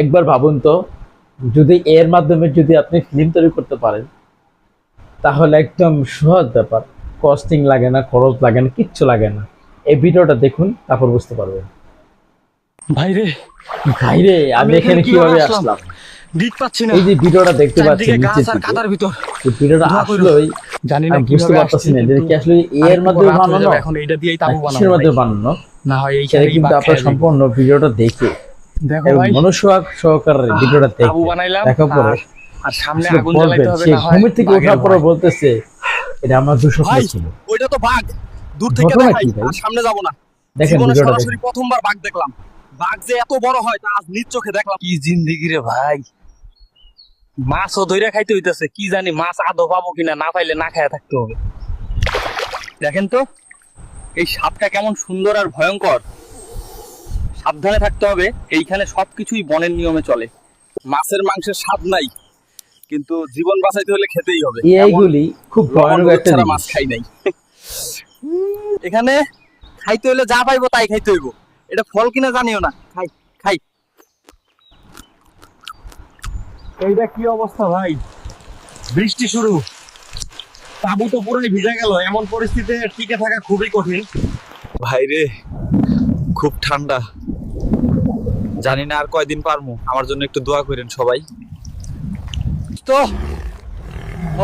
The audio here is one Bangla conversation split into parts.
একবার ভাবুন তো, যদি এর মাধ্যমে যদি আপনি ফিল্ম তৈরি করতে পারেন, তাহলে একদম সহজ ব্যাপার। কস্টিং লাগে না, খরচ লাগে না, কিচ্ছু লাগে না। এই ভিডিওটা দেখুন, তারপর বুঝতে পারবেন। ভাইরে ভাইরে, আমি এখানে কিভাবে আসলাম? দিক পাচ্ছি না। এই যে ভিডিওটা দেখতে চারদিকে পাচ্ছেন গাছ নিচের আর দিকে, কাদার ভিতর। এই ভিডিওটা দোয়া করো। আসলেই জানি না আমি বুঝতে কিভাবে পারতেছি আসছি, না যে কিন্তু কি আসলে এর আরেকটু মাধ্যমে রাত হয়ে বানানো, যাবে, এখন এইটা দিয়েই তাবু না বানাবো কিসের ভাই। মাধ্যমে বানানো, না হয় সেটা এইখানেই কিন্তু বাঘ আপনার খাইয়ে দিবে। সম্পূর্ণ ভিডিওটা দেখে দেখো এবং ভাই, মনোযোগ সহকারে ভিডিওটা তাবু দেখে বানাইলাম দেখার পরে আর সামনে আসলে আগুন বলবেন, জ্বালাইতে হবে, সে না হয় ঘুমের থেকে বাঘের ওঠার পরে ভয়। বলতেছে এটা আমার দুঃস্বপ্ন ভাই ছিল। ওইটা তো বাঘ, দূর থেকে ঘটনা দেখাই কি ভাই? আর সামনে যাব না। দেখেন জীবনে ভিডিওটা সরাসরি দেখেন। প্রথমবার বাঘ দেখলাম। বাঘ যে এত বড় হয় তা আজ নিজ চোখে দেখলাম। কি জিন্দেগি রে ভাই, মাছও ধইরা খাইতে হইতাছে, কি জানি মাছ আদৌ পাবো কিনা, না পাইলে না খায়া থাকতে হবে। দেখেন তো এই সাপটা কেমন সুন্দর আর ভয়ঙ্কর। সাবধানে থাকতে হবে, এইখানে সবকিছুই বনের নিয়মে চলে। মাছের মাংসের স্বাদ নাই, কিন্তু জীবন বাঁচাইতে হলে খেতেই হবে। এইগুলি খুব লবণ ভয়ানক হলুদ একটা ছাড়া জিনিস। মাছ খাই নাই। এখানে খাইতে হলে যা পাইবো তাই খাইতে হইব। এটা ফল কিনা জানিও না, খাই খাই। এইটা কি অবস্থা ভাই, বৃষ্টি শুরু, তাবু তো পুরোই ভিজে গেল। এমন পরিস্থিতিতে টিকে থাকা খুবই কঠিন। ভাইরে খুব ঠান্ডা, জানি না আর কয়দিন পারমু। আমার জন্য একটু দোয়া করেন সবাই। তো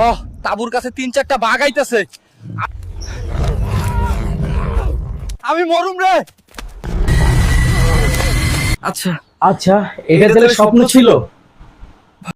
ও তাবুর কাছে 3-4টা বাঘ আইতাছে, আমি মরুম রে। আচ্ছা আচ্ছা, এটা তাহলে স্বপ্ন ছিল?